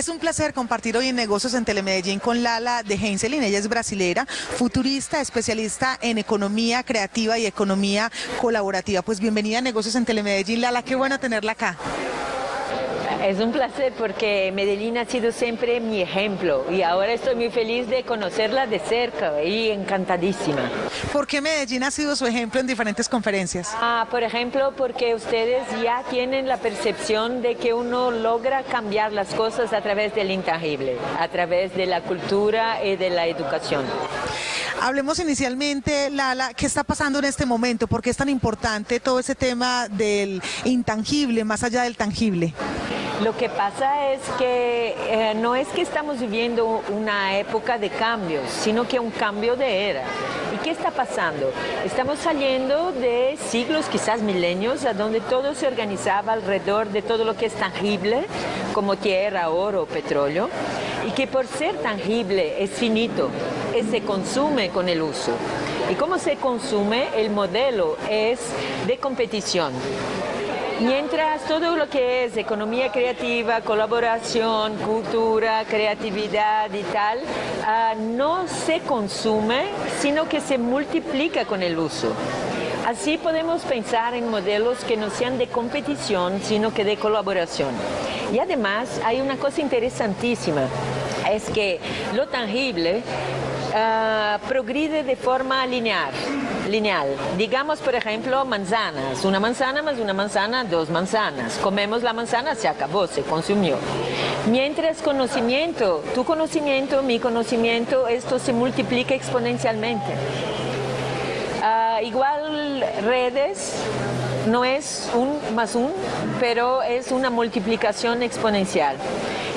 Es un placer compartir hoy en Negocios en Telemedellín con Lala de Heinzelin. Ella es brasilera, futurista, especialista en economía creativa y economía colaborativa. Pues bienvenida a Negocios en Telemedellín, Lala, qué bueno tenerla acá. Es un placer porque Medellín ha sido siempre mi ejemplo y ahora estoy muy feliz de conocerla de cerca y encantadísima. ¿Por qué Medellín ha sido su ejemplo en diferentes conferencias? Por ejemplo, porque ustedes ya tienen la percepción de que uno logra cambiar las cosas a través del intangible, a través de la cultura y de la educación. Hablemos inicialmente, Lala, ¿qué está pasando en este momento? ¿Por qué es tan importante todo ese tema del intangible más allá del tangible? Lo que pasa es que no es que estamos viviendo una época de cambios, sino que un cambio de era. ¿Y qué está pasando? Estamos saliendo de siglos, quizás milenios, a donde todo se organizaba alrededor de todo lo que es tangible, como tierra, oro, petróleo, y que por ser tangible es finito, se consume con el uso. ¿Y cómo se consume? El modelo es de competición. Mientras todo lo que es economía creativa, colaboración, cultura, creatividad y tal, no se consume, sino que se multiplica con el uso. Así podemos pensar en modelos que no sean de competición, sino que de colaboración. Y además hay una cosa interesantísima, es que lo tangible progride de forma lineal. Digamos, por ejemplo, manzanas. Una manzana más una manzana, dos manzanas. Comemos la manzana, se acabó, se consumió. Mientras conocimiento, tu conocimiento, mi conocimiento, esto se multiplica exponencialmente. Igual redes no es un más un, pero es una multiplicación exponencial.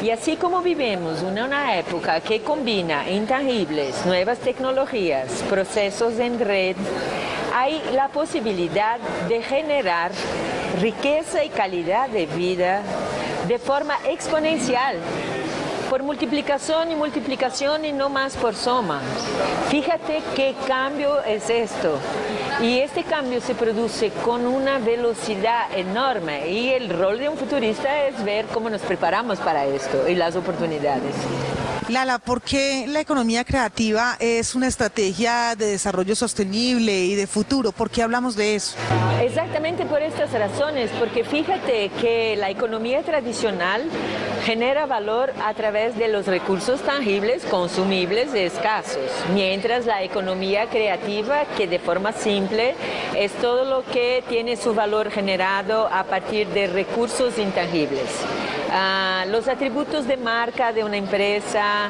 Y así como vivimos una época que combina intangibles, nuevas tecnologías, procesos en red, hay la posibilidad de generar riqueza y calidad de vida de forma exponencial, por multiplicación y no más por suma. Fíjate qué cambio es esto. Y este cambio se produce con una velocidad enorme y el rol de un futurista es ver cómo nos preparamos para esto y las oportunidades. Lala, ¿por qué la economía creativa es una estrategia de desarrollo sostenible y de futuro? ¿Por qué hablamos de eso? Exactamente por estas razones, porque fíjate que la economía tradicional genera valor a través de los recursos tangibles, consumibles y escasos, mientras la economía creativa, que de forma simple es todo lo que tiene su valor generado a partir de recursos intangibles. Los atributos de marca de una empresa,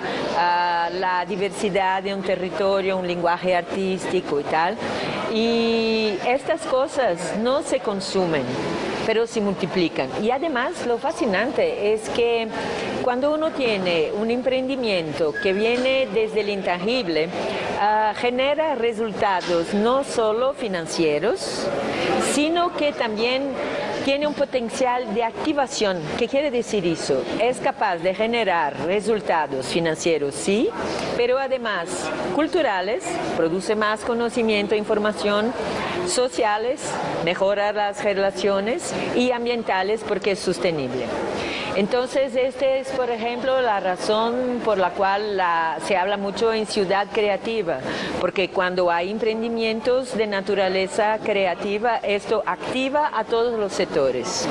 la diversidad de un territorio, un lenguaje artístico y tal. Y estas cosas no se consumen, pero se multiplican. Y además lo fascinante es que cuando uno tiene un emprendimiento que viene desde el intangible, genera resultados no solo financieros, sino que también tiene un potencial de activación. ¿Qué quiere decir eso? Es capaz de generar resultados financieros, sí, pero además culturales, produce más conocimiento, información, sociales, mejora las relaciones y ambientales porque es sostenible. Entonces, esta es, por ejemplo, la razón por la cual se habla mucho en ciudad creativa, porque cuando hay emprendimientos de naturaleza creativa, esto activa a todos los sectores.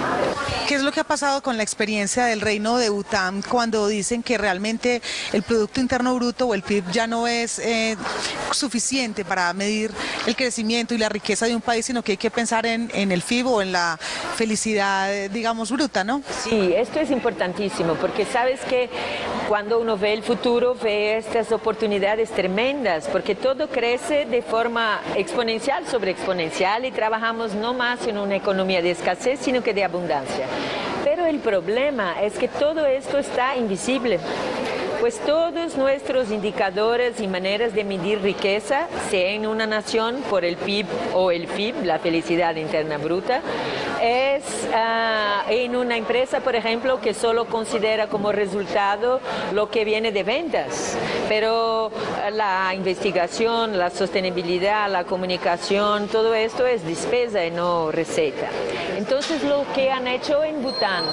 ¿Qué es lo que ha pasado con la experiencia del Reino de Bután cuando dicen que realmente el Producto Interno Bruto o el PIB ya no es suficiente para medir el crecimiento y la riqueza de un país, sino que hay que pensar en el PIB o en la felicidad, digamos, bruta, ¿no? Sí, esto es importantísimo, porque sabes que cuando uno ve el futuro, ve estas oportunidades tremendas, porque todo crece de forma exponencial sobre exponencial y trabajamos no más en una economía de escasez, sino que de abundancia. Pero el problema es que todo esto está invisible. Pues todos nuestros indicadores y maneras de medir riqueza, sea en una nación por el PIB o el FIB, la felicidad interna bruta, es en una empresa, por ejemplo, que solo considera como resultado lo que viene de ventas. Pero la investigación, la sostenibilidad, la comunicación, todo esto es despesa y no receta. Entonces lo que han hecho en Bután,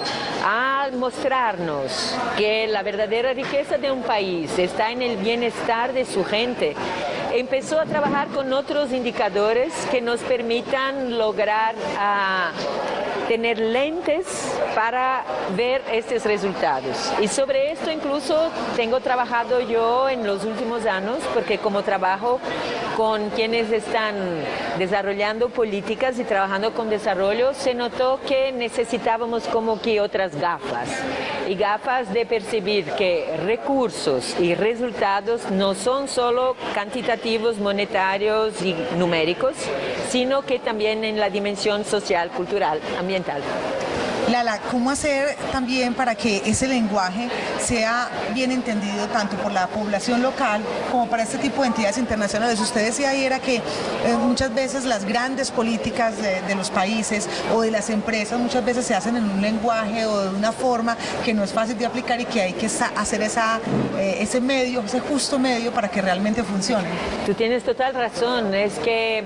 al mostrarnos que la verdadera riqueza de un país está en el bienestar de su gente, empezó a trabajar con otros indicadores que nos permitan lograr tener lentes para ver estos resultados. Y sobre esto incluso tengo trabajado yo en los últimos años, porque como trabajo con quienes están desarrollando políticas y trabajando con desarrollo, se notó que necesitábamos como que otras gafas. Y gafas de percibir que recursos y resultados no son solo cuantitativos, monetarios y numéricos, sino que también en la dimensión social, cultural, ambiental. Lala, ¿cómo hacer también para que ese lenguaje sea bien entendido tanto por la población local como para este tipo de entidades internacionales? Usted decía ayer que muchas veces las grandes políticas de los países o de las empresas muchas veces se hacen en un lenguaje o de una forma que no es fácil de aplicar y que hay que hacer ese medio, ese justo medio para que realmente funcione. Tú tienes total razón, es que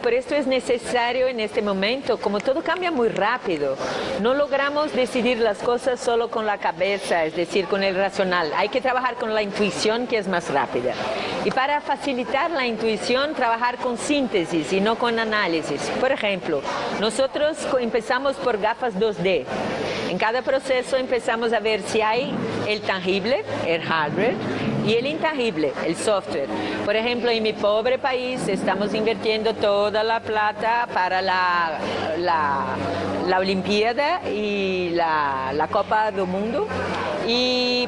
por esto es necesario en este momento, como todo cambia muy rápido, no logramos decidir las cosas solo con la cabeza, es decir, con el racional. Hay que trabajar con la intuición, que es más rápida. Y para facilitar la intuición, trabajar con síntesis y no con análisis. Por ejemplo, nosotros empezamos por gafas 2D. En cada proceso empezamos a ver si hay el tangible, el hardware, y el intangible, el software. Por ejemplo, en mi pobre país estamos invirtiendo toda la plata para la Olimpiada y la Copa del Mundo,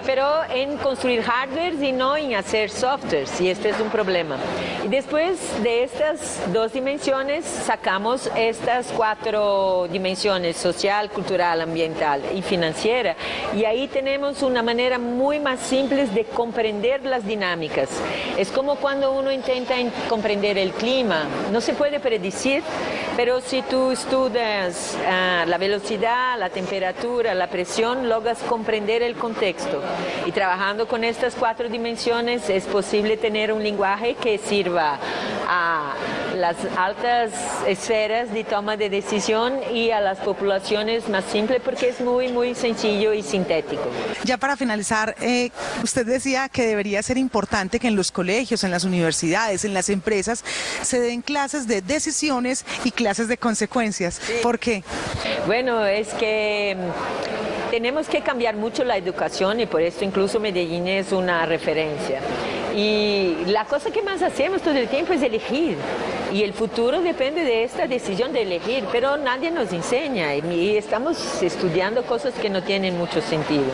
pero en construir hardware y no en hacer softwares, y este es un problema. Y después de estas dos dimensiones sacamos estas 4 dimensiones: social, cultural, ambiental y financiera, y ahí tenemos una manera muy más simple de comprender las dinámicas. Es como cuando uno intenta comprender el clima, no se puede predecir, pero si tú estudias la velocidad, la temperatura, la presión, logras comprender el contexto. Y trabajando con estas 4 dimensiones es posible tener un lenguaje que sirva a las altas esferas de toma de decisión y a las poblaciones más simples, porque es muy, muy sencillo y sintético. Ya para finalizar, usted decía que debería ser importante que en los colegios, en las universidades, en las empresas, se den clases de decisiones y clases de consecuencias. Sí. ¿Por qué? Bueno, es que tenemos que cambiar mucho la educación y por esto incluso Medellín es una referencia. Y la cosa que más hacemos todo el tiempo es elegir. Y el futuro depende de esta decisión de elegir, pero nadie nos enseña y estamos estudiando cosas que no tienen mucho sentido.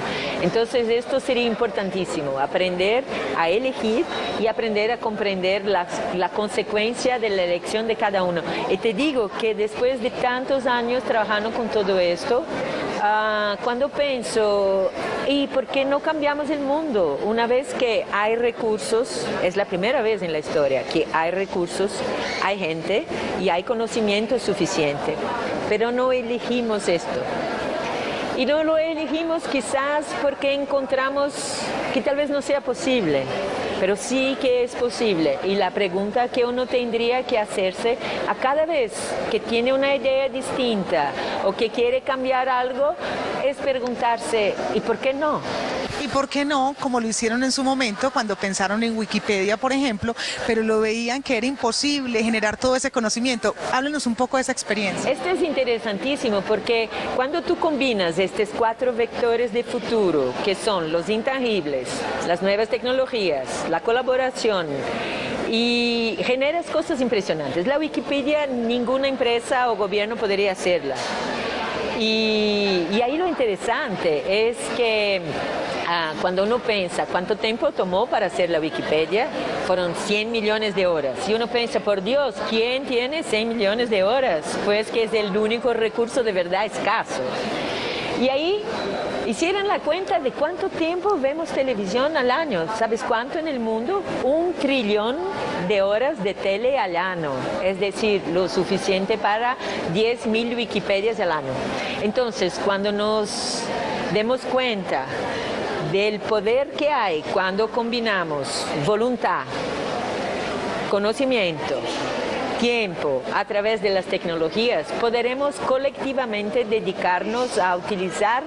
Entonces esto sería importantísimo, aprender a elegir y aprender a comprender la consecuencia de la elección de cada uno. Y te digo que después de tantos años trabajando con todo esto, cuando pienso, ¿y por qué no cambiamos el mundo? Una vez que hay recursos, es la primera vez en la historia que hay recursos, hay gente y hay conocimiento suficiente, pero no elegimos esto. Y no lo elegimos quizás porque encontramos que tal vez no sea posible, pero sí que es posible. Y la pregunta que uno tendría que hacerse a cada vez que tiene una idea distinta o que quiere cambiar algo es preguntarse, ¿y por qué no? ¿Y por qué no? Como lo hicieron en su momento cuando pensaron en Wikipedia, por ejemplo, pero lo veían que era imposible generar todo ese conocimiento. Háblenos un poco de esa experiencia. Esto es interesantísimo porque cuando tú combinas estos 4 vectores de futuro, que son los intangibles, las nuevas tecnologías, la colaboración, y generas cosas impresionantes. La Wikipedia, ninguna empresa o gobierno podría hacerla. Y ahí lo interesante es que cuando uno piensa cuánto tiempo tomó para hacer la Wikipedia, fueron 100 millones de horas. Y uno piensa, por Dios, ¿quién tiene 100 millones de horas? Pues que es el único recurso de verdad escaso. Y ahí hicieron la cuenta de cuánto tiempo vemos televisión al año. ¿Sabes cuánto en el mundo? 1 trillón de horas de tele al año. Es decir, lo suficiente para 10.000 Wikipedias al año. Entonces, cuando nos demos cuenta del poder que hay cuando combinamos voluntad, conocimiento, tiempo, a través de las tecnologías, podremos colectivamente dedicarnos a utilizar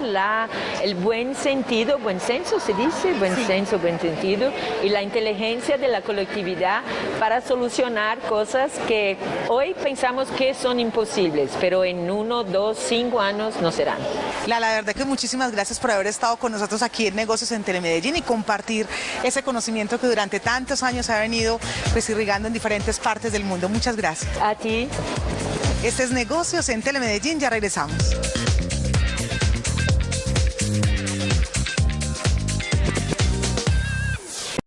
el buen sentido, buen senso se dice, buen senso, buen sentido, y la inteligencia de la colectividad para solucionar cosas que hoy pensamos que son imposibles, pero en 1, 2, 5 años no serán. La verdad que muchísimas gracias por haber estado con nosotros aquí en Negocios en Telemedellín y compartir ese conocimiento que durante tantos años ha venido pues irrigando en diferentes partes del mundo. Muchas gracias. A ti. Este es Negocios en Telemedellín, ya regresamos.